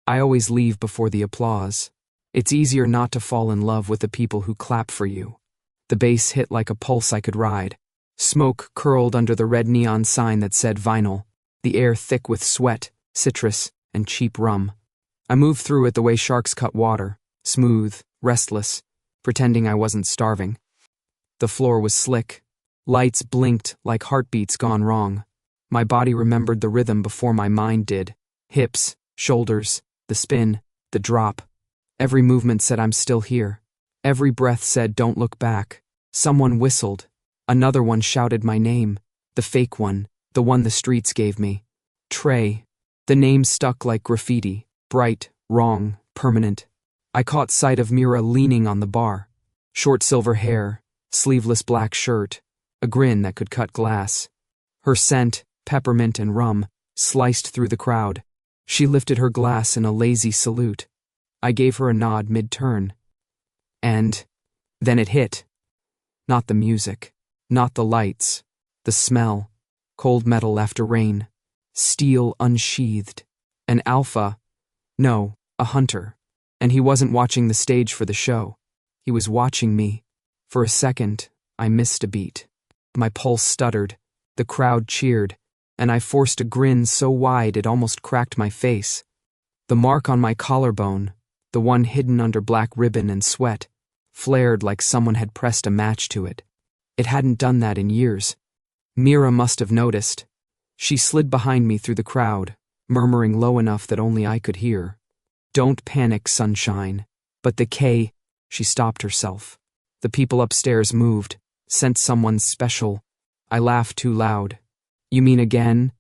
I always leave before the applause. It's easier not to fall in love with the people who clap for you. The bass hit like a pulse I could ride. Smoke curled under the red neon sign that said vinyl, the air thick with sweat, citrus, and cheap rum. I moved through it the way sharks cut water, smooth, restless, pretending I wasn't starving. The floor was slick. Lights blinked like heartbeats gone wrong. My body remembered the rhythm before my mind did. Hips, shoulders, the spin, the drop. Every movement said I'm still here. Every breath said don't look back. Someone whistled. Another one shouted my name. The fake one, the one the streets gave me. Trey. The name stuck like graffiti. Bright, wrong, permanent. I caught sight of Mira leaning on the bar. Short silver hair, sleeveless black shirt, a grin that could cut glass. Her scent, peppermint and rum, sliced through the crowd. She lifted her glass in a lazy salute. I gave her a nod mid-turn. And then it hit. Not the music, not the lights, the smell, cold metal after rain, steel unsheathed, an alpha, no, a hunter. And he wasn't watching the stage for the show. He was watching me. For a second, I missed a beat. My pulse stuttered, the crowd cheered, and I forced a grin so wide it almost cracked my face. The mark on my collarbone, the one hidden under black ribbon and sweat, flared like someone had pressed a match to it. It hadn't done that in years. Mira must have noticed. She slid behind me through the crowd, murmuring low enough that only I could hear. Don't panic, sunshine. But the K, she stopped herself. The people upstairs moved, sent someone special. I laughed too loud. You mean again?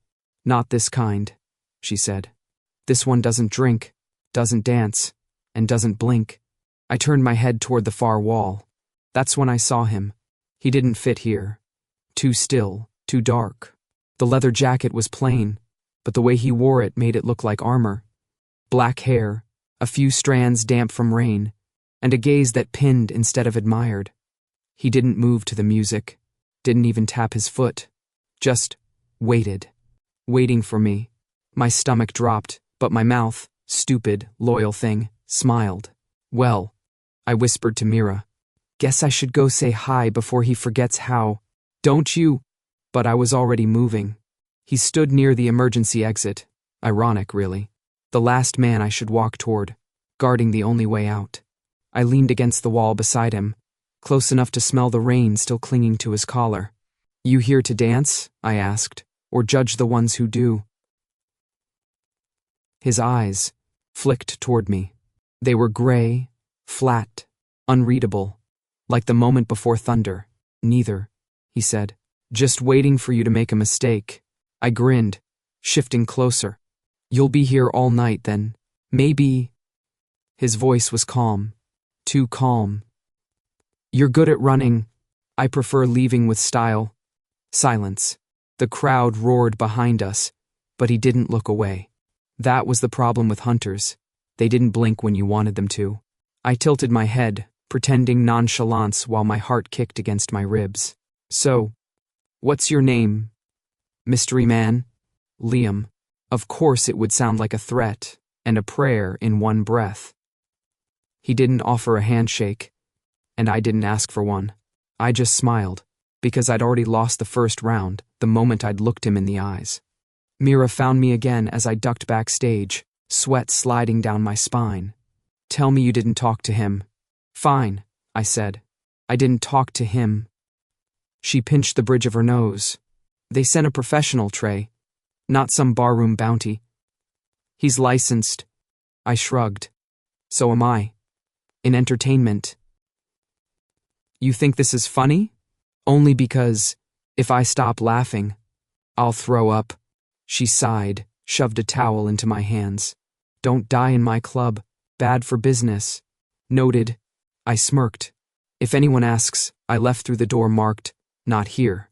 Not this kind, she said. This one doesn't drink, doesn't dance, and doesn't blink. I turned my head toward the far wall. That's when I saw him. He didn't fit here. Too still, too dark. The leather jacket was plain, but the way he wore it made it look like armor. Black hair, a few strands damp from rain, and a gaze that pinned instead of admired. He didn't move to the music, didn't even tap his foot. Just waited. Waiting for me. My stomach dropped, but my mouth, stupid, loyal thing, smiled. Well, I whispered to Mira. Guess I should go say hi before he forgets how. Don't you? But I was already moving. He stood near the emergency exit. Ironic, really. The last man I should walk toward, guarding the only way out. I leaned against the wall beside him, close enough to smell the rain still clinging to his collar. You here to dance? I asked, or judge the ones who do. His eyes flicked toward me. They were gray, flat, unreadable, like the moment before thunder. Neither, he said. Just waiting for you to make a mistake. I grinned, shifting closer. You'll be here all night then. Maybe. His voice was calm. Too calm. You're good at running. I prefer leaving with style. Silence. The crowd roared behind us, but he didn't look away. That was the problem with hunters. They didn't blink when you wanted them to. I tilted my head, pretending nonchalance while my heart kicked against my ribs. So, what's your name? Mystery man? Liam. Of course it would sound like a threat and a prayer in one breath. He didn't offer a handshake, and I didn't ask for one. I just smiled, because I'd already lost the first round the moment I'd looked him in the eyes. Mira found me again as I ducked backstage, sweat sliding down my spine. Tell me you didn't talk to him. Fine, I said. I didn't talk to him. She pinched the bridge of her nose. They sent a professional, Trey. Not some barroom bounty. He's licensed. I shrugged. So am I. In entertainment. You think this is funny? Only because, if I stop laughing, I'll throw up. She sighed, shoved a towel into my hands. Don't die in my club. Bad for business. Noted. I smirked. If anyone asks, I left through the door marked, not here.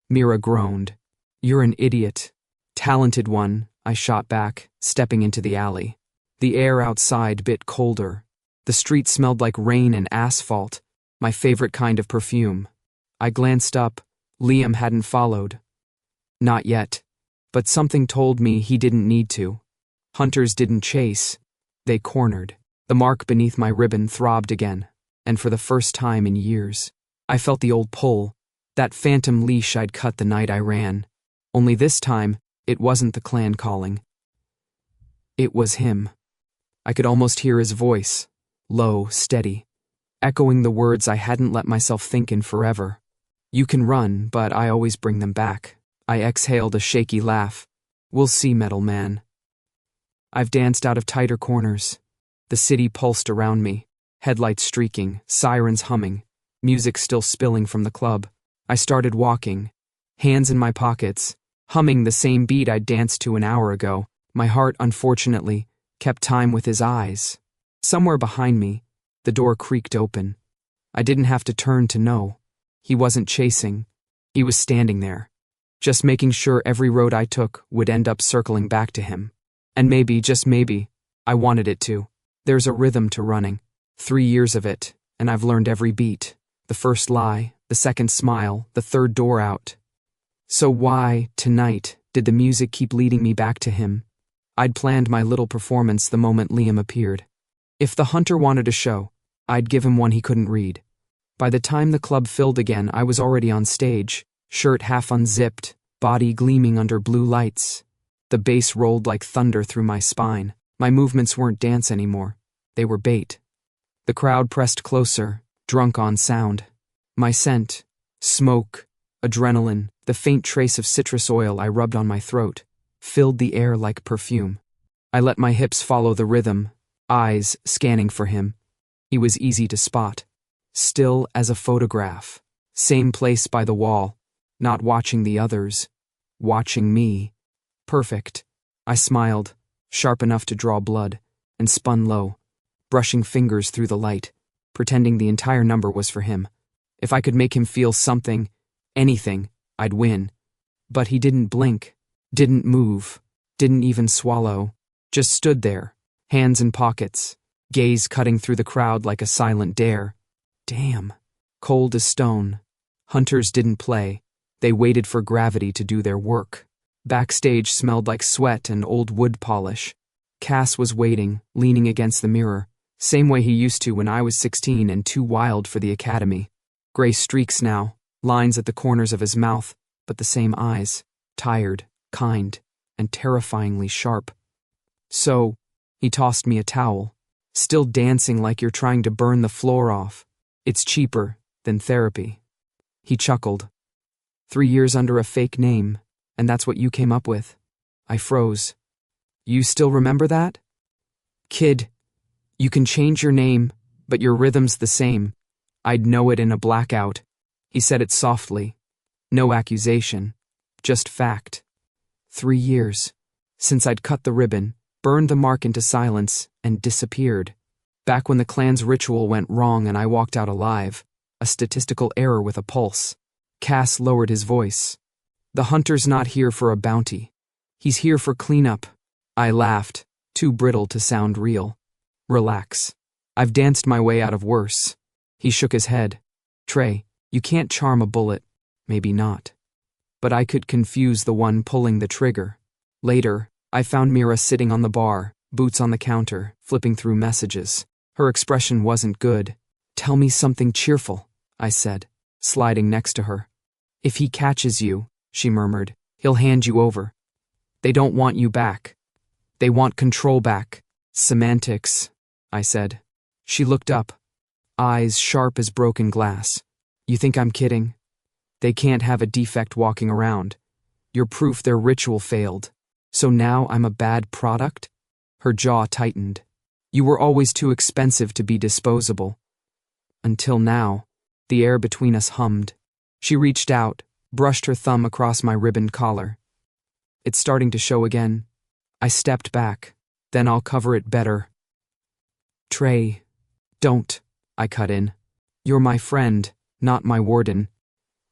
Mira groaned. You're an idiot. Talented one, I shot back, stepping into the alley. The air outside bit colder. The street smelled like rain and asphalt, my favorite kind of perfume. I glanced up. Liam hadn't followed. Not yet. But something told me he didn't need to. Hunters didn't chase. They cornered. The mark beneath my ribbon throbbed again, and for the first time in years, I felt the old pull, that phantom leash I'd cut the night I ran. Only this time, it wasn't the clan calling. It was him. I could almost hear his voice, low, steady, echoing the words I hadn't let myself think in forever. You can run, but I always bring them back. I exhaled a shaky laugh. We'll see, metal man. I've danced out of tighter corners. The city pulsed around me, headlights streaking, sirens humming, music still spilling from the club. I started walking, hands in my pockets, humming the same beat I'd danced to an hour ago. My heart, unfortunately, kept time with his eyes. Somewhere behind me, the door creaked open. I didn't have to turn to know. He wasn't chasing. He was standing there, just making sure every road I took would end up circling back to him. And maybe, just maybe, I wanted it to. There's a rhythm to running. 3 years of it, and I've learned every beat. The first lie, the second smile, the third door out. So why, tonight, did the music keep leading me back to him? I'd planned my little performance the moment Liam appeared. If the hunter wanted a show, I'd give him one he couldn't read. By the time the club filled again, I was already on stage, shirt half unzipped, body gleaming under blue lights. The bass rolled like thunder through my spine. My movements weren't dance anymore. They were bait. The crowd pressed closer, drunk on sound. My scent, smoke, adrenaline, the faint trace of citrus oil I rubbed on my throat, filled the air like perfume. I let my hips follow the rhythm, eyes scanning for him. He was easy to spot. Still as a photograph. Same place by the wall. Not watching the others. Watching me. Perfect. I smiled, sharp enough to draw blood, and spun low, brushing fingers through the light, pretending the entire number was for him. If I could make him feel something, anything, I'd win. But he didn't blink, didn't move, didn't even swallow, just stood there, hands in pockets, gaze cutting through the crowd like a silent dare. Damn. Cold as stone. Hunters didn't play. They waited for gravity to do their work. Backstage smelled like sweat and old wood polish. Cass was waiting, leaning against the mirror, same way he used to when I was 16 and too wild for the academy. Gray streaks now, lines at the corners of his mouth, but the same eyes, tired, kind, and terrifyingly sharp. So, he tossed me a towel, still dancing like you're trying to burn the floor off. It's cheaper than therapy. He chuckled. 3 years under a fake name, and that's what you came up with. I froze. You still remember that? Kid, you can change your name, but your rhythm's the same. I'd know it in a blackout. He said it softly. No accusation, just fact. 3 years, since I'd cut the ribbon, burned the mark into silence, and disappeared. Back when the clan's ritual went wrong and I walked out alive, a statistical error with a pulse. Cass lowered his voice. The hunter's not here for a bounty. He's here for cleanup. I laughed, too brittle to sound real. Relax. I've danced my way out of worse. He shook his head. Trey, you can't charm a bullet. Maybe not. But I could confuse the one pulling the trigger. Later, I found Mira sitting on the bar, boots on the counter, flipping through messages. Her expression wasn't good. Tell me something cheerful, I said, sliding next to her. If he catches you, she murmured, he'll hand you over. They don't want you back. They want control back. Semantics, I said. She looked up, eyes sharp as broken glass. You think I'm kidding? They can't have a defect walking around. You're proof their ritual failed. So now I'm a bad product? Her jaw tightened. You were always too expensive to be disposable. Until now, the air between us hummed. She reached out, brushed her thumb across my ribboned collar. It's starting to show again. I stepped back. Then I'll cover it better. Trey, don't, I cut in. You're my friend, not my warden.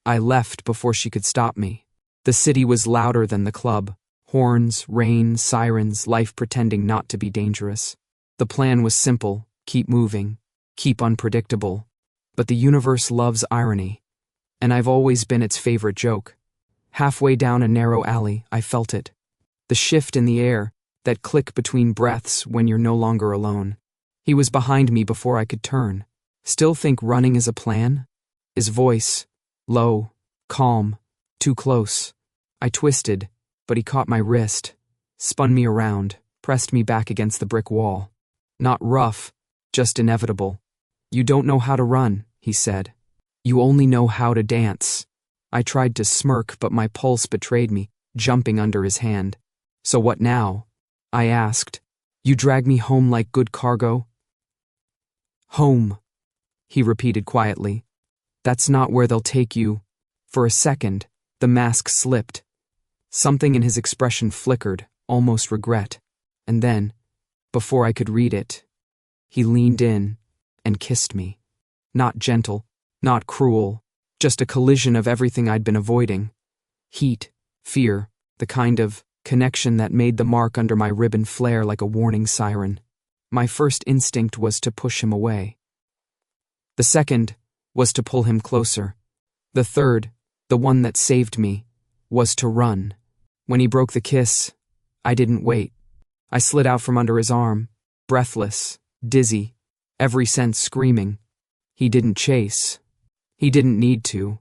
I left before she could stop me. The city was louder than the club. Horns, rain, sirens, life pretending not to be dangerous. The plan was simple, keep moving, keep unpredictable. But the universe loves irony, and I've always been its favorite joke. Halfway down a narrow alley, I felt it. The shift in the air, that click between breaths when you're no longer alone. He was behind me before I could turn. Still think running is a plan? His voice, low, calm, too close. I twisted, but he caught my wrist, spun me around, pressed me back against the brick wall. Not rough, just inevitable. You don't know how to run, he said. You only know how to dance. I tried to smirk, but my pulse betrayed me, jumping under his hand. So what now? I asked. You drag me home like good cargo? Home, he repeated quietly. That's not where they'll take you. For a second, the mask slipped. Something in his expression flickered, almost regret. And then, before I could read it, he leaned in and kissed me. Not gentle, not cruel, just a collision of everything I'd been avoiding. Heat, fear, the kind of connection that made the mark under my ribbon flare like a warning siren. My first instinct was to push him away. The second was to pull him closer. The third, the one that saved me, was to run. When he broke the kiss, I didn't wait. I slid out from under his arm, breathless, dizzy, every sense screaming. He didn't chase. He didn't need to.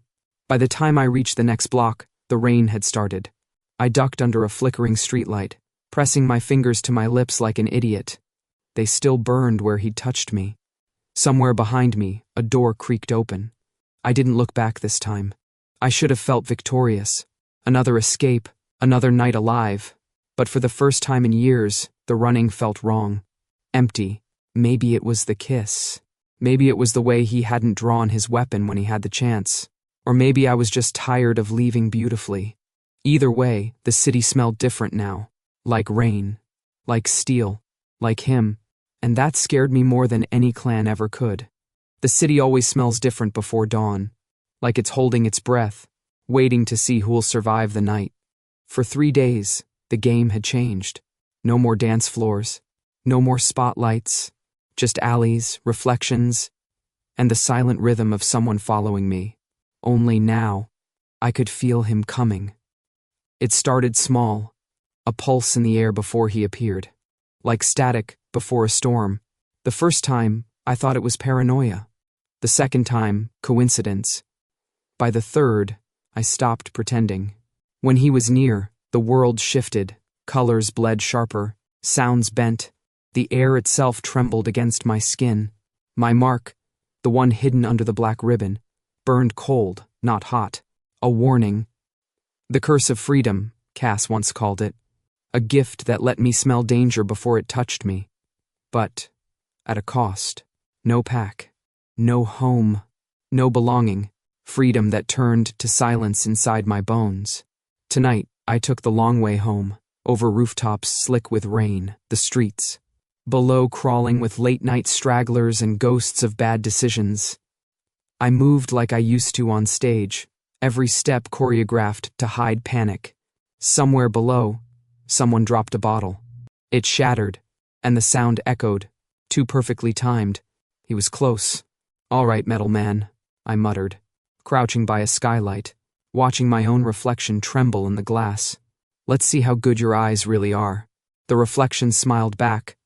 By the time I reached the next block, the rain had started. I ducked under a flickering streetlight, pressing my fingers to my lips like an idiot. They still burned where he'd touched me. Somewhere behind me, a door creaked open. I didn't look back this time. I should have felt victorious. Another escape, another night alive. But for the first time in years, the running felt wrong. Empty. Maybe it was the kiss. Maybe it was the way he hadn't drawn his weapon when he had the chance. Or maybe I was just tired of leaving beautifully. Either way, the city smelled different now. Like rain. Like steel. Like him. And that scared me more than any clan ever could. The city always smells different before dawn. Like it's holding its breath, waiting to see who'll survive the night. For 3 days, the game had changed. No more dance floors. No more spotlights. Just alleys, reflections, and the silent rhythm of someone following me. Only now, I could feel him coming. It started small, a pulse in the air before he appeared. Like static before a storm. The first time, I thought it was paranoia. The second time, coincidence. By the third, I stopped pretending. When he was near, the world shifted, colors bled sharper, sounds bent. The air itself trembled against my skin. My mark, the one hidden under the black ribbon, burned cold, not hot. A warning. The curse of freedom, Cass once called it. A gift that let me smell danger before it touched me. But, at a cost. No pack. No home. No belonging. Freedom that turned to silence inside my bones. Tonight, I took the long way home, over rooftops slick with rain, the streets. Below crawling with late-night stragglers and ghosts of bad decisions. I moved like I used to on stage, every step choreographed to hide panic. Somewhere below, someone dropped a bottle. It shattered, and the sound echoed, too perfectly timed. He was close. "All right, metal man," I muttered, crouching by a skylight, watching my own reflection tremble in the glass. "Let's see how good your eyes really are." The reflection smiled back.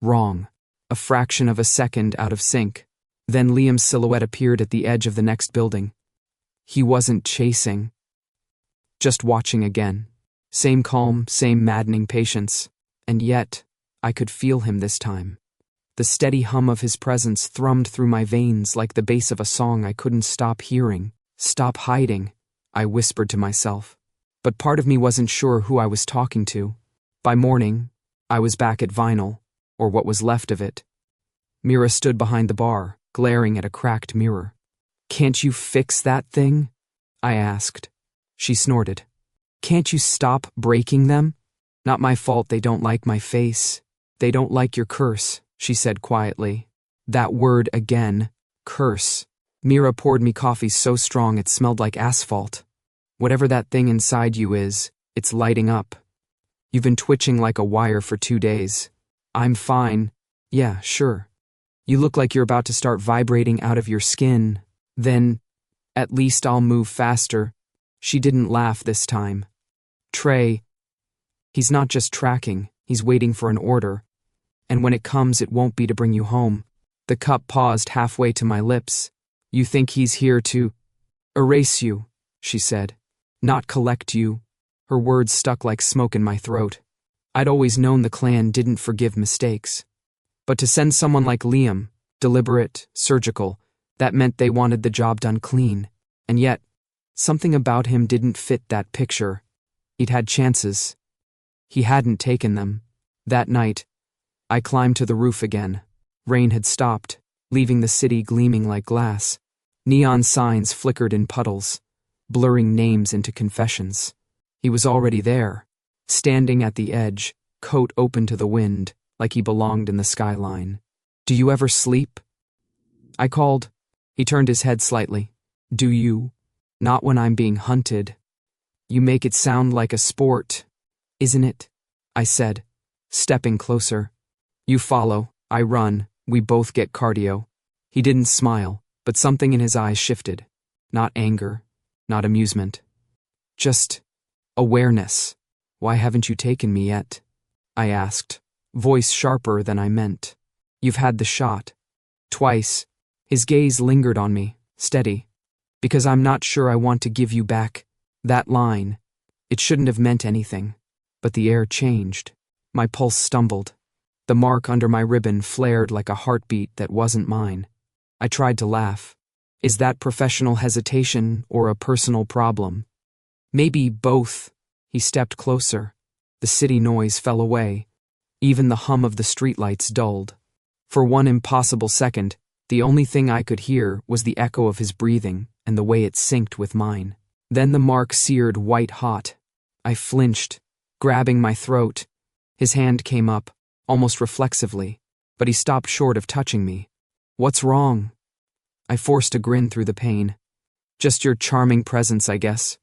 Wrong. A fraction of a second out of sync. Then Liam's silhouette appeared at the edge of the next building. He wasn't chasing. Just watching again. Same calm, same maddening patience. And yet, I could feel him this time. The steady hum of his presence thrummed through my veins like the bass of a song I couldn't stop hearing. "Stop hiding," I whispered to myself. But part of me wasn't sure who I was talking to. By morning, I was back at Vinyl. Or what was left of it. Mira stood behind the bar, glaring at a cracked mirror. "Can't you fix that thing?" I asked. She snorted. "Can't you stop breaking them? Not my fault they don't like my face. They don't like your curse," she said quietly. That word again, curse. Mira poured me coffee so strong it smelled like asphalt. "Whatever that thing inside you is, it's lighting up. You've been twitching like a wire for 2 days. I'm fine. Yeah, sure. You look like you're about to start vibrating out of your skin. Then, at least I'll move faster." She didn't laugh this time. "Trey, he's not just tracking, He's waiting for an order, and when it comes, it won't be to bring you home. The cup paused halfway to my lips. You think he's here to erase you, she said, not collect you. Her words stuck like smoke in my throat. I'd always known the clan didn't forgive mistakes. But to send someone like Liam, deliberate, surgical, that meant they wanted the job done clean. And yet, something about him didn't fit that picture. He'd had chances. He hadn't taken them. That night, I climbed to the roof again. Rain had stopped, leaving the city gleaming like glass. Neon signs flickered in puddles, blurring names into confessions. He was already there, standing at the edge, coat open to the wind, like he belonged in the skyline. Do you ever sleep? I called. He turned his head slightly. Do you? Not when I'm being hunted. You make it sound like a sport, isn't it? I said, stepping closer. You follow, I run, we both get cardio. He didn't smile, but something in his eyes shifted. Not anger, not amusement. Just awareness. Why haven't you taken me yet? I asked, voice sharper than I meant. You've had the shot. Twice. His gaze lingered on me, steady. Because I'm not sure I want to give you back. That line. It shouldn't have meant anything. But the air changed. My pulse stumbled. The mark under my ribbon flared like a heartbeat that wasn't mine. I tried to laugh. Is that professional hesitation or a personal problem? Maybe both. He stepped closer. The city noise fell away. Even the hum of the streetlights dulled. For one impossible second, the only thing I could hear was the echo of his breathing and the way it synced with mine. Then the mark seared white hot. I flinched, grabbing my throat. His hand came up, almost reflexively, but he stopped short of touching me. What's wrong? I forced a grin through the pain. Just your charming presence, I guess.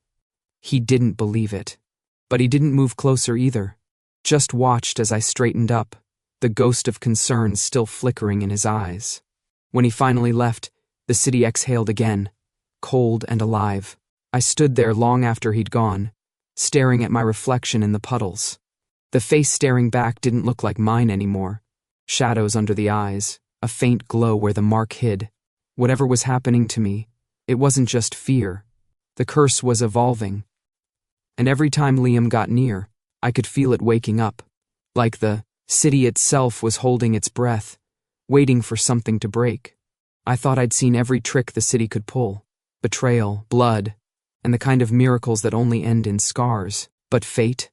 He didn't believe it. But he didn't move closer either. Just watched as I straightened up, the ghost of concern still flickering in his eyes. When he finally left, the city exhaled again, cold and alive. I stood there long after he'd gone, staring at my reflection in the puddles. The face staring back didn't look like mine anymore. Shadows under the eyes, a faint glow where the mark hid. Whatever was happening to me, it wasn't just fear. The curse was evolving. And every time Liam got near, I could feel it waking up, like the city itself was holding its breath, waiting for something to break. I thought I'd seen every trick the city could pull, betrayal, blood, and the kind of miracles that only end in scars. But fate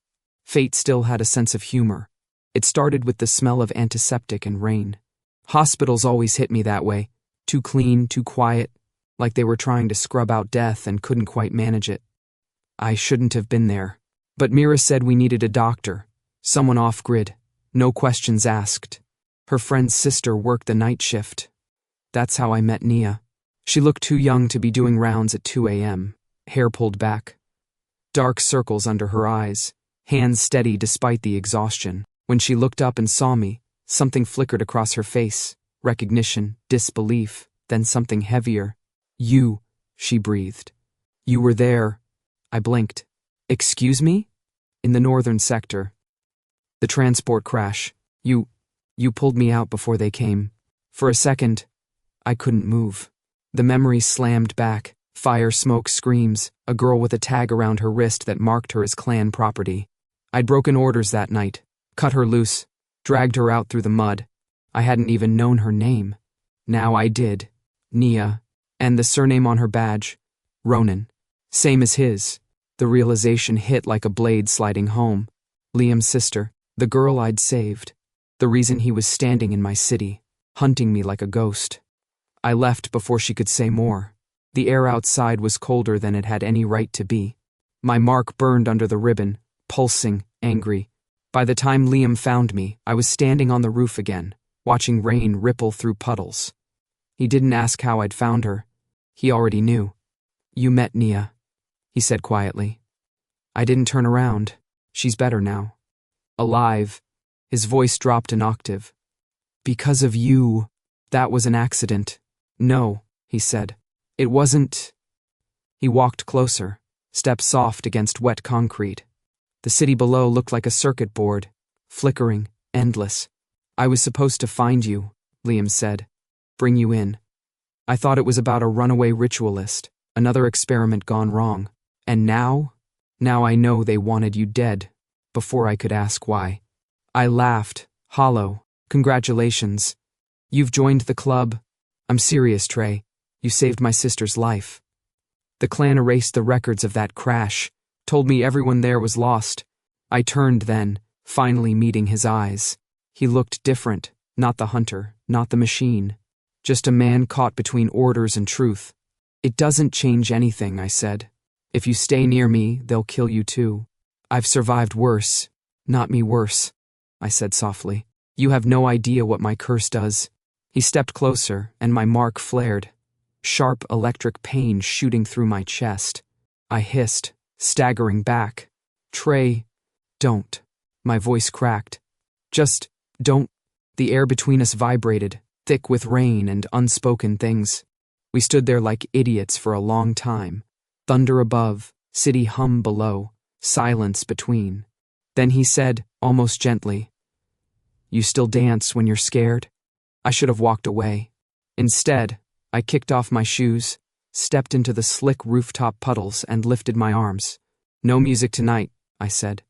still had a sense of humor. It started with the smell of antiseptic and rain. Hospitals always hit me that way, too clean, too quiet, like they were trying to scrub out death and couldn't quite manage it. I shouldn't have been there. But Mira said we needed a doctor, someone off-grid, no questions asked. Her friend's sister worked the night shift. That's how I met Nia. She looked too young to be doing rounds at 2 a.m., hair pulled back. Dark circles under her eyes, hands steady despite the exhaustion. When she looked up and saw me, something flickered across her face, recognition, disbelief, then something heavier. You, she breathed. You were there. I blinked. Excuse me? In the northern sector. The transport crash. You pulled me out before they came. For a second, I couldn't move. The memory slammed back. Fire, smoke, screams, a girl with a tag around her wrist that marked her as clan property. I'd broken orders that night, cut her loose, dragged her out through the mud. I hadn't even known her name. Now I did. Nia. And the surname on her badge. Ronan. Same as his. The realization hit like a blade sliding home. Liam's sister, the girl I'd saved. The reason he was standing in my city, hunting me like a ghost. I left before she could say more. The air outside was colder than it had any right to be. My mark burned under the ribbon, pulsing, angry. By the time Liam found me, I was standing on the roof again, watching rain ripple through puddles. He didn't ask how I'd found her. He already knew. You met Nia, he said quietly. I didn't turn around. She's better now. Alive. His voice dropped an octave. Because of you. That was an accident. No, he said. It wasn't. He walked closer, steps soft against wet concrete. The city below looked like a circuit board, flickering, endless. I was supposed to find you, Liam said. Bring you in. I thought it was about a runaway ritualist, another experiment gone wrong. And now? Now I know they wanted you dead, before I could ask why. I laughed, hollow. Congratulations. You've joined the club. I'm serious, Trey. You saved my sister's life. The clan erased the records of that crash, told me everyone there was lost. I turned then, finally meeting his eyes. He looked different, not the hunter, not the machine. Just a man caught between orders and truth. It doesn't change anything, I said. If you stay near me, they'll kill you too. I've survived worse, not me worse, I said softly. You have no idea what my curse does. He stepped closer, and my mark flared. Sharp electric pain shooting through my chest. I hissed, staggering back. Trey, don't. My voice cracked. Just don't. The air between us vibrated, thick with rain and unspoken things. We stood there like idiots for a long time. Thunder above, city hum below, silence between. Then he said, almost gently, You still dance when you're scared? I should have walked away. Instead, I kicked off my shoes, stepped into the slick rooftop puddles and lifted my arms. No music tonight, I said.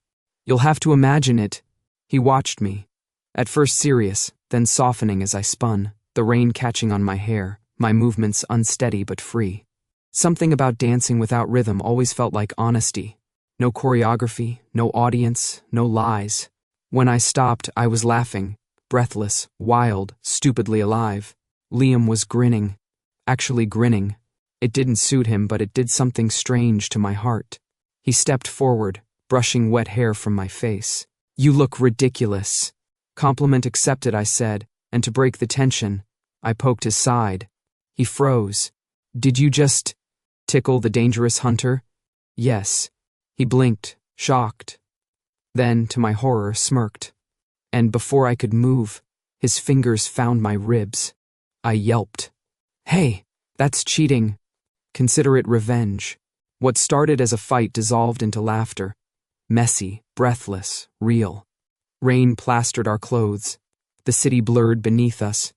You'll have to imagine it. He watched me, at first serious, then softening as I spun, the rain catching on my hair, my movements unsteady but free. Something about dancing without rhythm always felt like honesty. No choreography, no audience, no lies. When I stopped, I was laughing, breathless, wild, stupidly alive. Liam was grinning. Actually grinning. It didn't suit him, but it did something strange to my heart. He stepped forward, brushing wet hair from my face. You look ridiculous. Compliment accepted, I said, and to break the tension, I poked his side. He froze. Did you just tickle the dangerous hunter? Yes. He blinked, shocked. Then, to my horror, smirked. And before I could move, his fingers found my ribs. I yelped. Hey, that's cheating. Consider it revenge. What started as a fight dissolved into laughter. Messy, breathless, real. Rain plastered our clothes. The city blurred beneath us.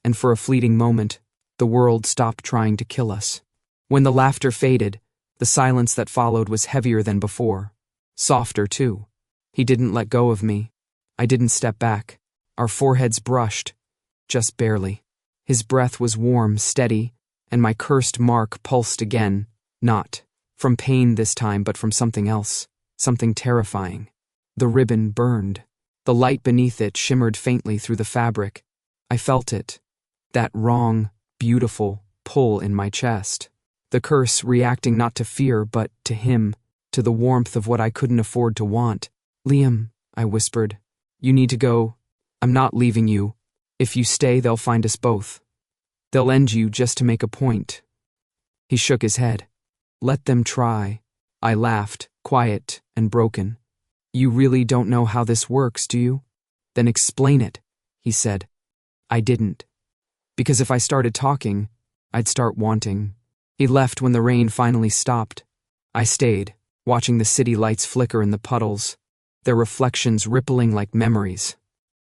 And for a fleeting moment, the world stopped trying to kill us. When the laughter faded, the silence that followed was heavier than before. Softer, too. He didn't let go of me. I didn't step back. Our foreheads brushed. Just barely. His breath was warm, steady, and my cursed mark pulsed again. Not from pain this time, but from something else. Something terrifying. The ribbon burned. The light beneath it shimmered faintly through the fabric. I felt it. That wrong, beautiful pull in my chest. The curse reacting not to fear, but to him, to the warmth of what I couldn't afford to want. Liam, I whispered, you need to go. I'm not leaving you. If you stay, they'll find us both. They'll end you just to make a point. He shook his head. Let them try. I laughed, quiet and broken. You really don't know how this works, do you? Then explain it, he said. I didn't. Because if I started talking, I'd start wanting. He left when the rain finally stopped. I stayed, watching the city lights flicker in the puddles, their reflections rippling like memories.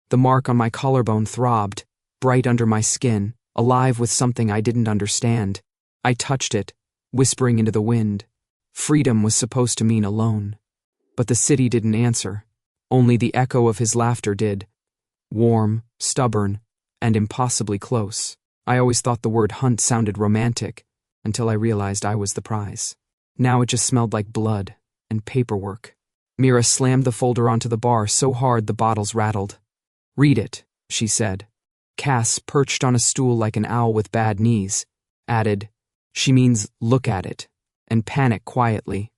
The mark on my collarbone throbbed, bright under my skin, alive with something I didn't understand. I touched it, whispering into the wind. Freedom was supposed to mean alone. But the city didn't answer. Only the echo of his laughter did. Warm, stubborn, and impossibly close. I always thought the word hunt sounded romantic, until I realized I was the prize. Now it just smelled like blood and paperwork. Mira slammed the folder onto the bar so hard the bottles rattled. Read it, she said. Cass, perched on a stool like an owl with bad knees, added, She means look at it, and panic quietly.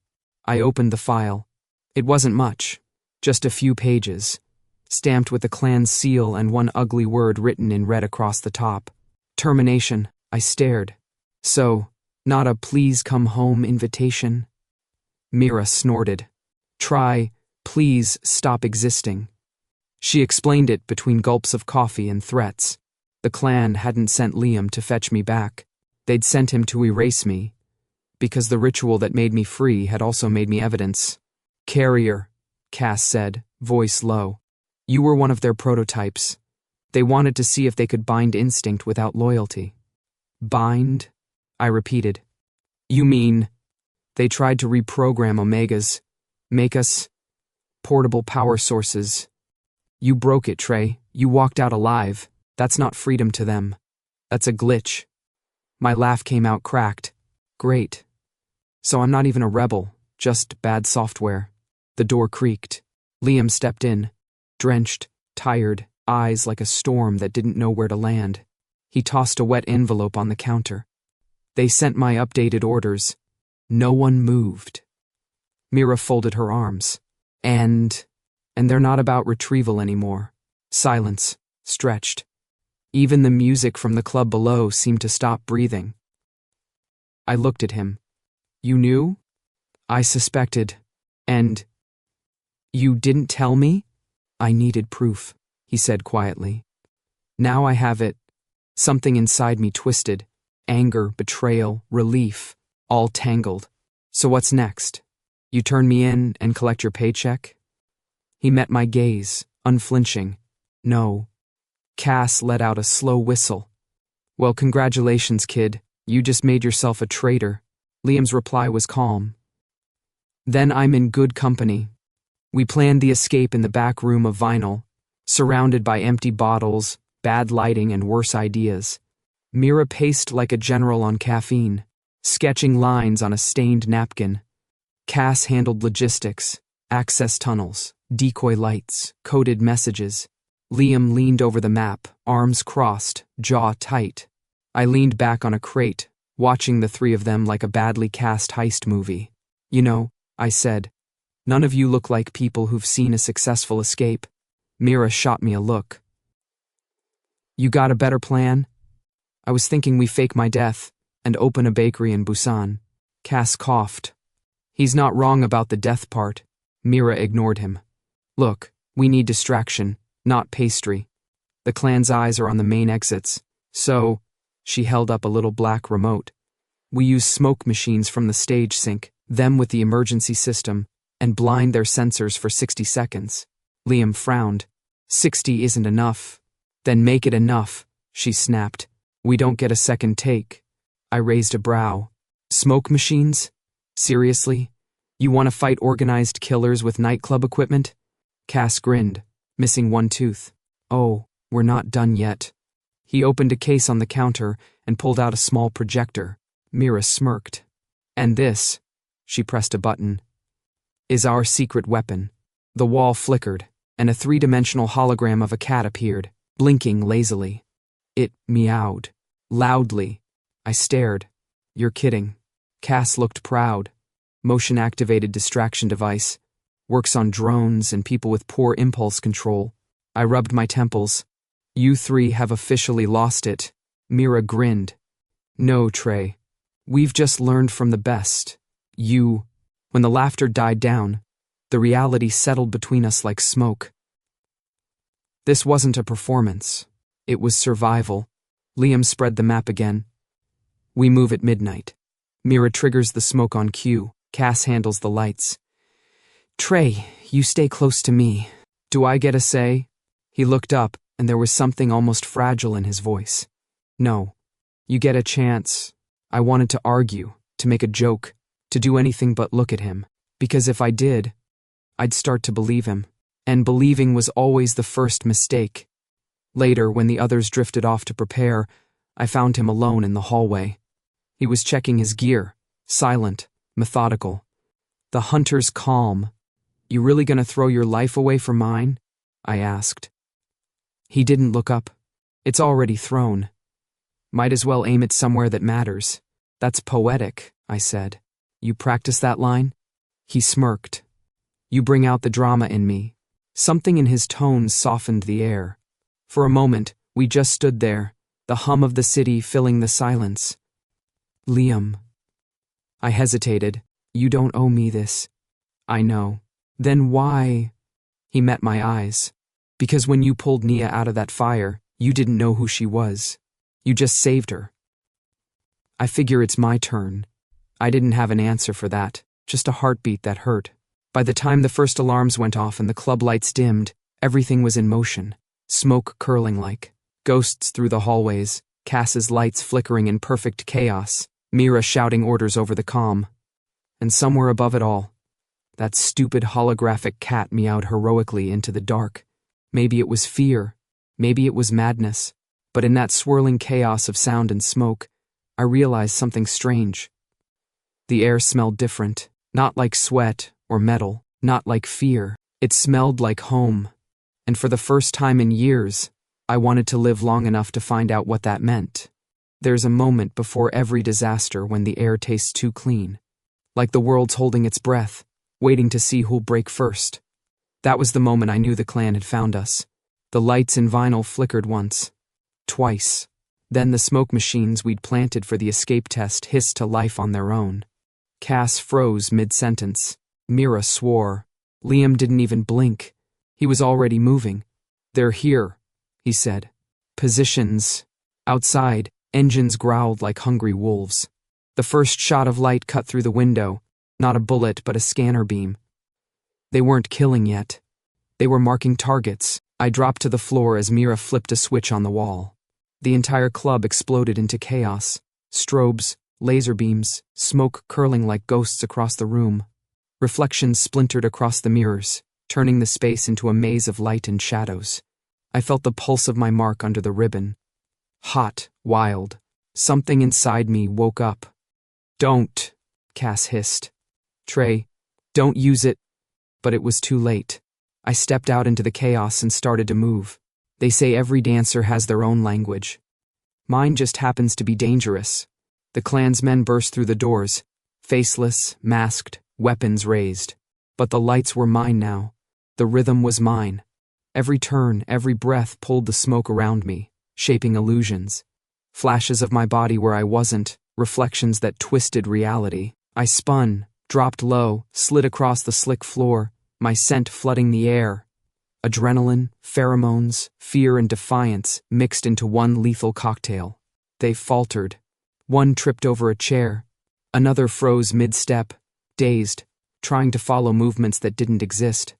I opened the file. It wasn't much, just a few pages, stamped with the clan's seal and one ugly word written in red across the top. Termination. I stared. So, not a please come home invitation? Mira snorted. Try, please stop existing. She explained it between gulps of coffee and threats. The clan hadn't sent Liam to fetch me back. They'd sent him to erase me, because the ritual that made me free had also made me evidence. Carrier, Cass said, voice low. You were one of their prototypes. They wanted to see if they could bind instinct without loyalty. Bind? I repeated. You mean, they tried to reprogram omegas, make us portable power sources. You broke it, Trey. You walked out alive. That's not freedom to them. That's a glitch. My laugh came out cracked. Great. So I'm not even a rebel, just bad software. The door creaked. Liam stepped in, drenched, tired, eyes like a storm that didn't know where to land. He tossed a wet envelope on the counter. They sent my updated orders. No one moved. Mira folded her arms. And they're not about retrieval anymore. Silence, stretched. Even the music from the club below seemed to stop breathing. I looked at him. You knew? I suspected. And you didn't tell me? I needed proof, he said quietly. Now I have it. Something inside me twisted. Anger, betrayal, relief, all tangled. So what's next? You turn me in and collect your paycheck? He met my gaze, unflinching. No. Cass let out a slow whistle. Well, congratulations, kid. You just made yourself a traitor. Liam's reply was calm. Then I'm in good company. We planned the escape in the back room of Vinyl, surrounded by empty bottles, bad lighting, and worse ideas. Mira paced like a general on caffeine, sketching lines on a stained napkin. Cass handled logistics, access tunnels, decoy lights, coded messages. Liam leaned over the map, arms crossed, jaw tight. I leaned back on a crate, watching the three of them like a badly cast heist movie. You know, I said, none of you look like people who've seen a successful escape. Mira shot me a look. You got a better plan? I was thinking we fake my death and open a bakery in Busan. Cass coughed. He's not wrong about the death part. Mira ignored him. Look, we need distraction, not pastry. The clan's eyes are on the main exits, so, she held up a little black remote. We use smoke machines from the stage sink, them with the emergency system, and blind their sensors for 60 seconds. Liam frowned. 60 isn't enough. Then make it enough, she snapped. We don't get a second take. I raised a brow. Smoke machines? Seriously? You want to fight organized killers with nightclub equipment? Cass grinned, missing one tooth. Oh, we're not done yet. He opened a case on the counter and pulled out a small projector. Mira smirked. And this, she pressed a button, is our secret weapon. The wall flickered, and a three-dimensional hologram of a cat appeared, blinking lazily. It meowed. Loudly. I stared. You're kidding. Cass looked proud. Motion-activated distraction device. Works on drones and people with poor impulse control. I rubbed my temples. You three have officially lost it. Mira grinned. No, Trey. We've just learned from the best. When the laughter died down, the reality settled between us like smoke. This wasn't a performance. It was survival. Liam spread the map again. We move at midnight. Mira triggers the smoke on cue. Cass handles the lights. Trey, you stay close to me. Do I get a say? He looked up, and there was something almost fragile in his voice. No. You get a chance. I wanted to argue, to make a joke, to do anything but look at him. Because if I did, I'd start to believe him. And believing was always the first mistake. Later, when the others drifted off to prepare, I found him alone in the hallway. He was checking his gear, silent, methodical. The hunter's calm. You really gonna throw your life away for mine? I asked. He didn't look up. It's already thrown. Might as well aim it somewhere that matters. That's poetic, I said. You practice that line? He smirked. You bring out the drama in me. Something in his tones softened the air. For a moment, we just stood there, the hum of the city filling the silence. Liam. I hesitated. You don't owe me this. I know. Then why? He met my eyes. Because when you pulled Nia out of that fire, you didn't know who she was. You just saved her. I figure it's my turn. I didn't have an answer for that, just a heartbeat that hurt. By the time the first alarms went off and the club lights dimmed, Everything was in motion, smoke curling like ghosts through the hallways, Cass's lights flickering in perfect chaos, Mira shouting orders over the comm. And somewhere above it all, that stupid holographic cat meowed heroically into the dark. Maybe it was fear, maybe it was madness, but in that swirling chaos of sound and smoke, I realized something strange. The air smelled different, not like sweat or metal, not like fear. It smelled like home. And for the first time in years, I wanted to live long enough to find out what that meant. There's a moment before every disaster when the air tastes too clean, like the world's holding its breath, waiting to see who'll break first. That was the moment I knew the clan had found us. The lights in vinyl flickered once, twice. Then the smoke machines we'd planted for the escape test hissed to life on their own. Cass froze mid-sentence. Mira swore. Liam didn't even blink. He was already moving. "They're here," he said. "Positions." Outside, engines growled like hungry wolves. The first shot of light cut through the window, not a bullet but a scanner beam. They weren't killing yet. They were marking targets. I dropped to the floor as Mira flipped a switch on the wall. The entire club exploded into chaos. Strobes, laser beams, smoke curling like ghosts across the room. Reflections splintered across the mirrors, turning the space into a maze of light and shadows. I felt the pulse of my mark under the ribbon. Hot, wild. Something inside me woke up. "Don't," Cass hissed. "Trey, don't use it." But it was too late. I stepped out into the chaos and started to move. They say every dancer has their own language. Mine just happens to be dangerous. The clansmen burst through the doors, faceless, masked, weapons raised. But the lights were mine now. The rhythm was mine. Every turn, every breath pulled the smoke around me, shaping illusions. Flashes of my body where I wasn't, reflections that twisted reality. I spun, dropped low, slid across the slick floor, my scent flooding the air. Adrenaline, pheromones, fear and defiance mixed into one lethal cocktail. They faltered. One tripped over a chair. Another froze mid-step, dazed, trying to follow movements that didn't exist.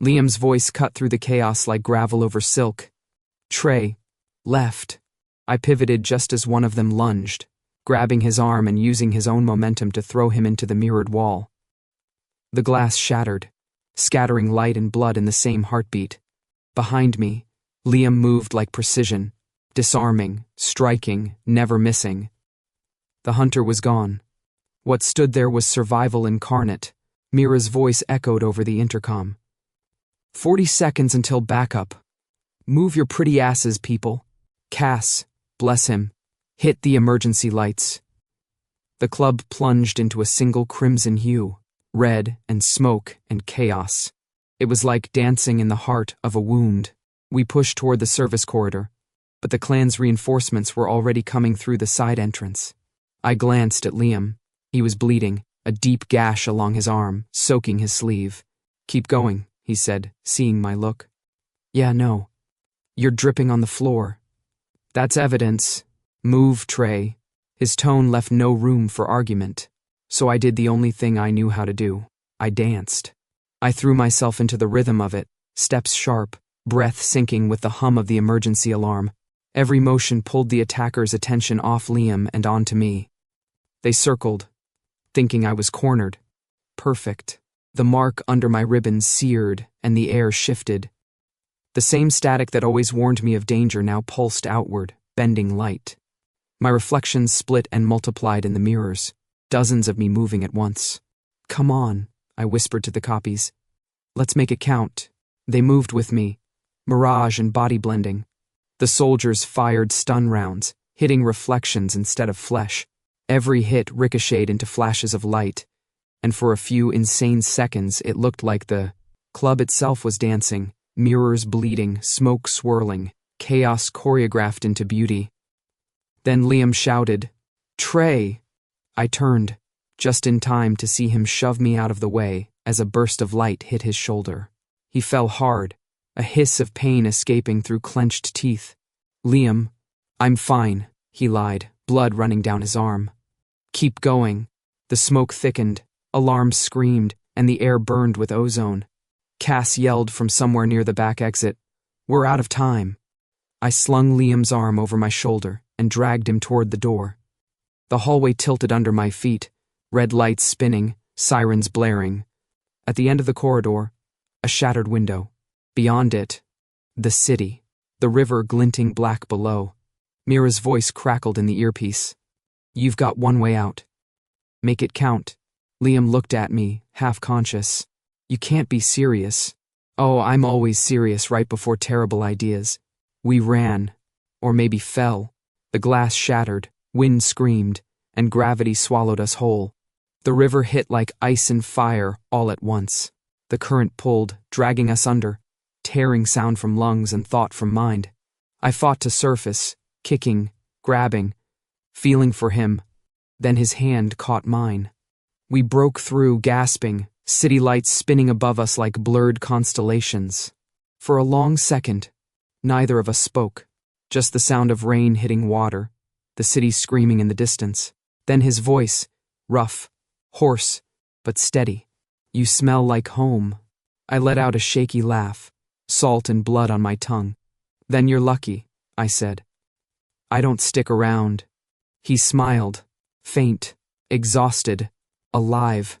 Liam's voice cut through the chaos like gravel over silk. "Trey, left." I pivoted just as one of them lunged, grabbing his arm and using his own momentum to throw him into the mirrored wall. The glass shattered, scattering light and blood in the same heartbeat. Behind me, Liam moved like precision, disarming, striking, never missing. The hunter was gone. What stood there was survival incarnate. Mira's voice echoed over the intercom. 40 seconds until backup. Move your pretty asses, people." Cass, bless him, hit the emergency lights. The club plunged into a single crimson hue, red and smoke and chaos. It was like dancing in the heart of a wound. We pushed toward the service corridor, but the clan's reinforcements were already coming through the side entrance. I glanced at Liam. He was bleeding, a deep gash along his arm, soaking his sleeve. "Keep going," he said, seeing my look. "Yeah, no. You're dripping on the floor." "That's evidence. Move, Trey." His tone left no room for argument. So I did the only thing I knew how to do. I danced. I threw myself into the rhythm of it, steps sharp, breath syncing with the hum of the emergency alarm. Every motion pulled the attacker's attention off Liam and onto me. They circled, thinking I was cornered. Perfect. The mark under my ribbon seared, and the air shifted. The same static that always warned me of danger now pulsed outward, bending light. My reflections split and multiplied in the mirrors, dozens of me moving at once. "Come on," I whispered to the copies. "Let's make it count." They moved with me, mirage and body blending. The soldiers fired stun rounds, hitting reflections instead of flesh. Every hit ricocheted into flashes of light, and for a few insane seconds it looked like the club itself was dancing, mirrors bleeding, smoke swirling, chaos choreographed into beauty. Then Liam shouted, "Trey!" I turned, just in time to see him shove me out of the way as a burst of light hit his shoulder. He fell hard, a hiss of pain escaping through clenched teeth. "Liam, I'm fine," he lied, blood running down his arm. "Keep going." The smoke thickened, alarms screamed, and the air burned with ozone. Cass yelled from somewhere near the back exit. "We're out of time." I slung Liam's arm over my shoulder and dragged him toward the door. The hallway tilted under my feet, red lights spinning, sirens blaring. At the end of the corridor, a shattered window. Beyond it, the city, the river glinting black below. Mira's voice crackled in the earpiece. "You've got one way out. Make it count." Liam looked at me, half-conscious. "You can't be serious." "Oh, I'm always serious right before terrible ideas." We ran, or maybe fell. The glass shattered, wind screamed, and gravity swallowed us whole. The river hit like ice and fire all at once. The current pulled, dragging us under, tearing sound from lungs and thought from mind. I fought to surface, kicking, grabbing, feeling for him. Then his hand caught mine. We broke through, gasping, city lights spinning above us like blurred constellations. For a long second, neither of us spoke, just the sound of rain hitting water, the city screaming in the distance. Then his voice, rough, hoarse, but steady. "You smell like home." I let out a shaky laugh, salt and blood on my tongue. "Then you're lucky," I said. "I don't stick around." He smiled, faint, exhausted, alive.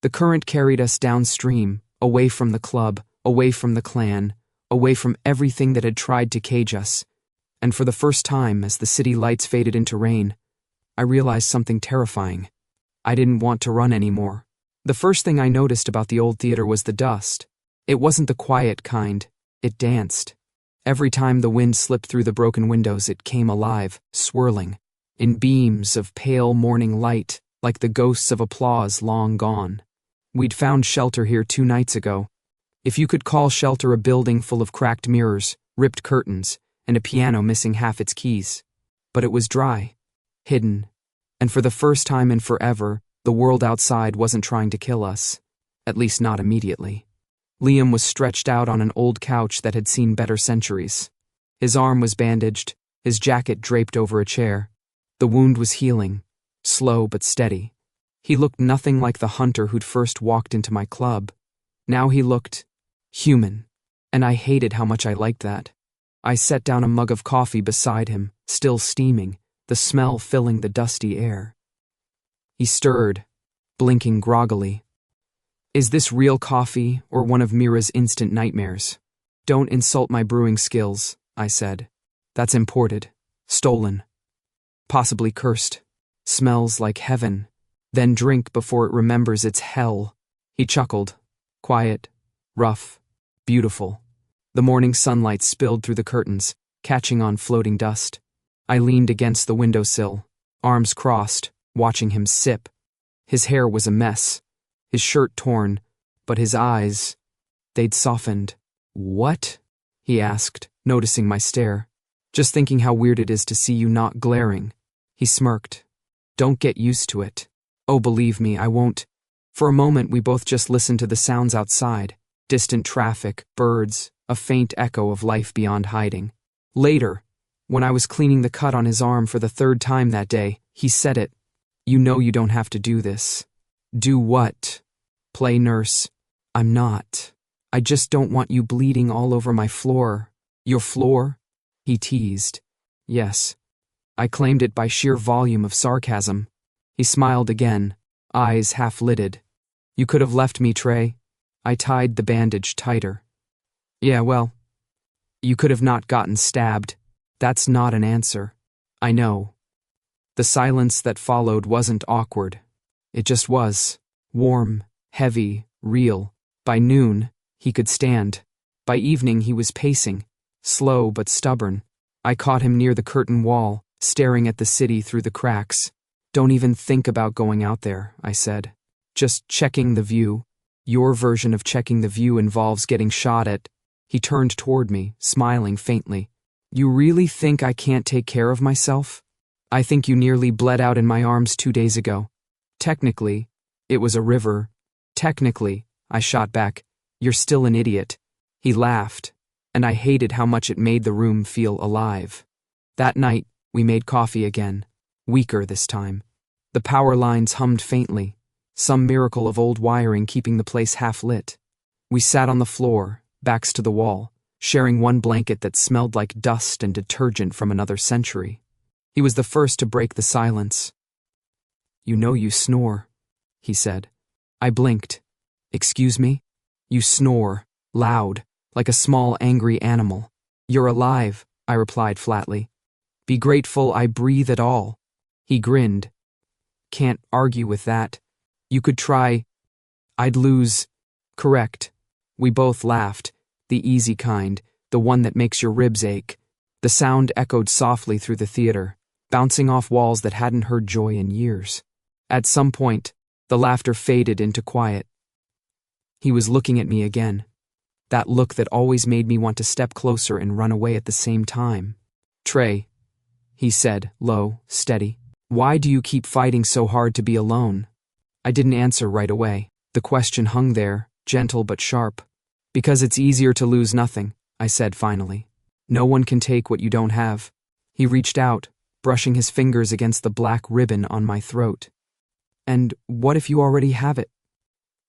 The current carried us downstream, away from the club, away from the clan, away from everything that had tried to cage us. And for the first time, as the city lights faded into rain, I realized something terrifying. I didn't want to run anymore. The first thing I noticed about the old theater was the dust. It wasn't the quiet kind, it danced. Every time the wind slipped through the broken windows, it came alive, swirling, in beams of pale morning light, like the ghosts of applause long gone. We'd found shelter here 2 nights ago. If you could call shelter a building full of cracked mirrors, ripped curtains, and a piano missing half its keys. But it was dry, hidden, and for the first time in forever, the world outside wasn't trying to kill us, at least not immediately. Liam was stretched out on an old couch that had seen better centuries. His arm was bandaged, his jacket draped over a chair. The wound was healing, slow but steady. He looked nothing like the hunter who'd first walked into my club. Now he looked human, and I hated how much I liked that. I set down a mug of coffee beside him, still steaming, the smell filling the dusty air. He stirred, blinking groggily. "Is this real coffee or one of Mira's instant nightmares?" "Don't insult my brewing skills," I said. "That's imported, stolen, possibly cursed. Smells like heaven. Then drink before it remembers it's hell." He chuckled. Quiet, rough, beautiful. The morning sunlight spilled through the curtains, catching on floating dust. I leaned against the windowsill, arms crossed, watching him sip. His hair was a mess, his shirt torn, but his eyes, they'd softened. "What?" he asked, noticing my stare. "Just thinking how weird it is to see you not glaring." He smirked. "Don't get used to it." "Oh, believe me, I won't." For a moment, we both just listened to the sounds outside. Distant traffic, birds, a faint echo of life beyond hiding. Later, when I was cleaning the cut on his arm for the 3rd time that day, he said it. "You know you don't have to do this." "Do what?" "Play nurse." "I'm not. I just don't want you bleeding all over my floor." "Your floor?" he teased. "Yes." I claimed it by sheer volume of sarcasm. He smiled again, eyes half-lidded. "You could have left me, Trey." I tied the bandage tighter. "Yeah, well, you could have not gotten stabbed." "That's not an answer." "I know." The silence that followed wasn't awkward. It just was. Warm, heavy, real. By noon, he could stand. By evening, he was pacing, slow but stubborn. I caught him near the curtain wall, staring at the city through the cracks. "Don't even think about going out there," I said. "Just checking the view." "Your version of checking the view involves getting shot at." He turned toward me, smiling faintly. "You really think I can't take care of myself? I think you nearly bled out in my arms 2 days ago." "Technically, it was a river." "Technically," I shot back, "you're still an idiot." He laughed, and I hated how much it made the room feel alive. That night, we made coffee again, weaker this time. The power lines hummed faintly, some miracle of old wiring keeping the place half-lit. We sat on the floor, backs to the wall, sharing one blanket that smelled like dust and detergent from another century. He was the first to break the silence. "You know you snore," he said. I blinked. "Excuse me?" "You snore, loud, like a small angry animal." "You're alive," I replied flatly. "Be grateful I breathe at all." He grinned. "Can't argue with that. You could try. I'd lose." "Correct." We both laughed, the easy kind, the one that makes your ribs ache. The sound echoed softly through the theater, bouncing off walls that hadn't heard joy in years. At some point, the laughter faded into quiet. He was looking at me again, that look that always made me want to step closer and run away at the same time. "Trey," he said, low, steady, "why do you keep fighting so hard to be alone?" I didn't answer right away. The question hung there, gentle but sharp. "Because it's easier to lose nothing," I said finally. "No one can take what you don't have." He reached out, brushing his fingers against the black ribbon on my throat. "And what if you already have it?"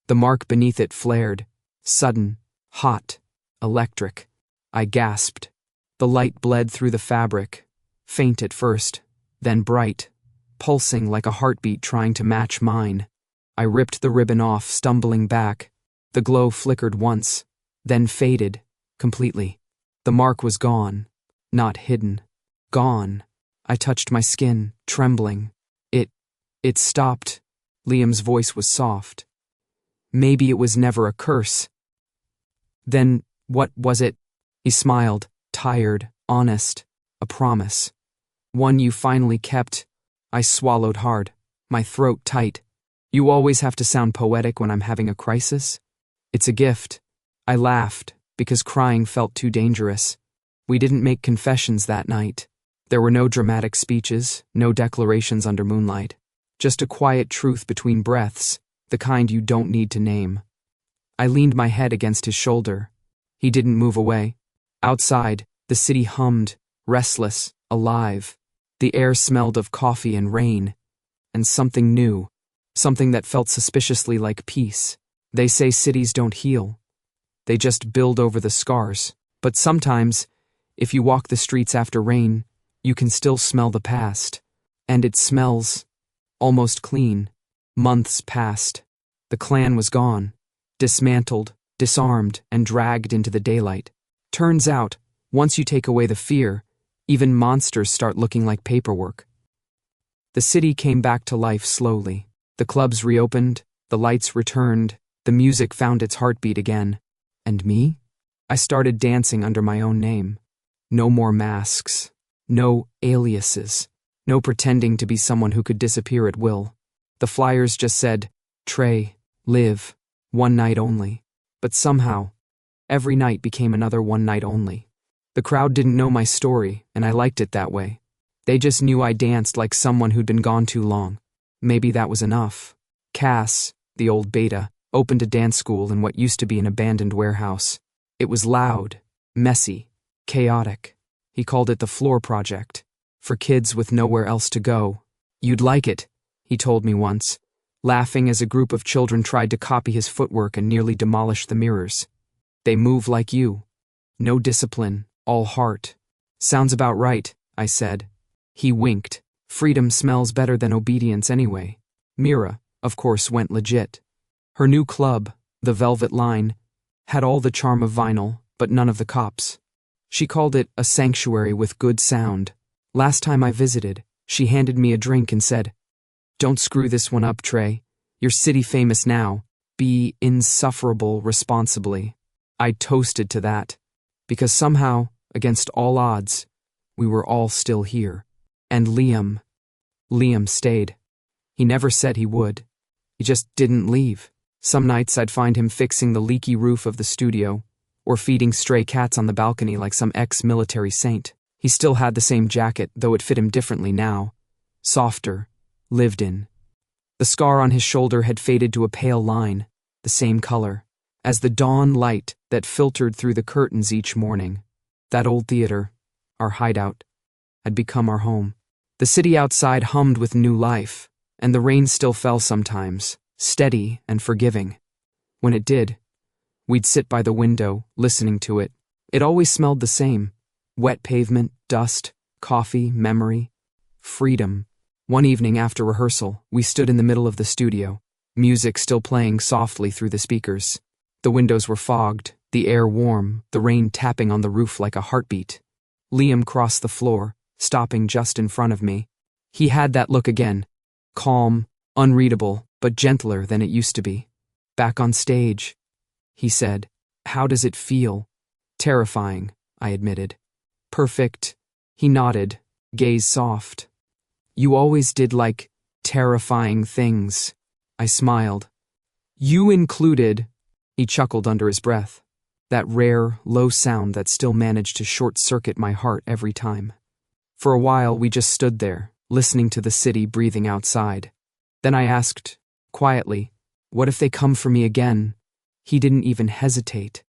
The mark beneath it flared, sudden, hot, electric. I gasped. The light bled through the fabric, faint at first, then bright, pulsing like a heartbeat trying to match mine. I ripped the ribbon off, stumbling back. The glow flickered once, then faded, completely. The mark was gone, not hidden. Gone. I touched my skin, trembling. It stopped. Liam's voice was soft. "Maybe it was never a curse." "Then what was it?" He smiled, tired, honest, a promise. "One you finally kept." I swallowed hard, my throat tight. "You always have to sound poetic when I'm having a crisis?" "It's a gift." I laughed, because crying felt too dangerous. We didn't make confessions that night. There were no dramatic speeches, no declarations under moonlight. Just a quiet truth between breaths, the kind you don't need to name. I leaned my head against his shoulder. He didn't move away. Outside, the city hummed, restless, alive. The air smelled of coffee and rain. And something new, something that felt suspiciously like peace. They say cities don't heal. They just build over the scars. But sometimes, if you walk the streets after rain, you can still smell the past. And it smells almost clean. Months passed. The clan was gone, dismantled, disarmed, and dragged into the daylight. Turns out, once you take away the fear, even monsters start looking like paperwork. The city came back to life slowly. The clubs reopened, the lights returned, the music found its heartbeat again. And me? I started dancing under my own name. No more masks. No aliases. No pretending to be someone who could disappear at will. The flyers just said, "Trey, live, one night only." But somehow, every night became another one night only. The crowd didn't know my story, and I liked it that way. They just knew I danced like someone who'd been gone too long. Maybe that was enough. Cass, the old beta, opened a dance school in what used to be an abandoned warehouse. It was loud, messy, chaotic. He called it the Floor Project. For kids with nowhere else to go. "You'd like it," he told me once, laughing as a group of children tried to copy his footwork and nearly demolish the mirrors. "They move like you. No discipline, all heart." "Sounds about right," I said. He winked. "Freedom smells better than obedience anyway." Mira, of course, went legit. Her new club, the Velvet Line, had all the charm of vinyl, but none of the cops. She called it a sanctuary with good sound. Last time I visited, she handed me a drink and said, "Don't screw this one up, Trey. You're city famous now. Be insufferable responsibly." I toasted to that, because somehow, against all odds, we were all still here. And Liam stayed. He never said he would. He just didn't leave. Some nights I'd find him fixing the leaky roof of the studio, or feeding stray cats on the balcony like some ex-military saint. He still had the same jacket, though it fit him differently now. Softer, lived in. The scar on his shoulder had faded to a pale line, the same color, as the dawn light that filtered through the curtains each morning. That old theater, our hideout, had become our home. The city outside hummed with new life, and the rain still fell sometimes, steady and forgiving. When it did, We'd sit by the window, listening to it. It always smelled the same. Wet pavement, dust, coffee, memory, freedom. One evening after rehearsal, we stood in the middle of the studio, music still playing softly through the speakers. The windows were fogged, the air warm, the rain tapping on the roof like a heartbeat. Liam crossed the floor, stopping just in front of me. He had that look again, calm, unreadable, but gentler than it used to be. Back on stage, he said. How does it feel? Terrifying, I admitted. Perfect. He nodded, gaze soft. You always did like terrifying things. I smiled. You included. He chuckled under his breath. That rare, low sound that still managed to short-circuit my heart every time. For a while, we just stood there, listening to the city breathing outside. Then I asked, quietly, what if they come for me again? He didn't even hesitate.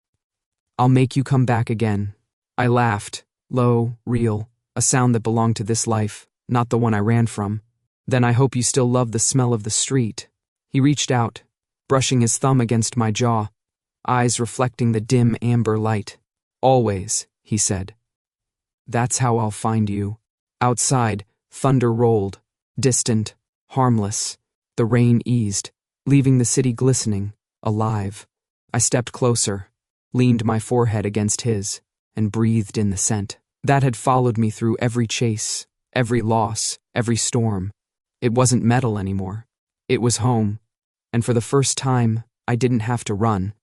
I'll make you come back again. I laughed, low, real, a sound that belonged to this life, not the one I ran from. Then I hope you still love the smell of the street. He reached out, brushing his thumb against my jaw, eyes reflecting the dim amber light. Always, he said. That's how I'll find you. Outside, thunder rolled, distant, harmless. The rain eased, leaving the city glistening, alive. I stepped closer, leaned my forehead against his, and breathed in the scent. That had followed me through every chase, every loss, every storm. It wasn't metal anymore. It was home. And for the first time, I didn't have to run.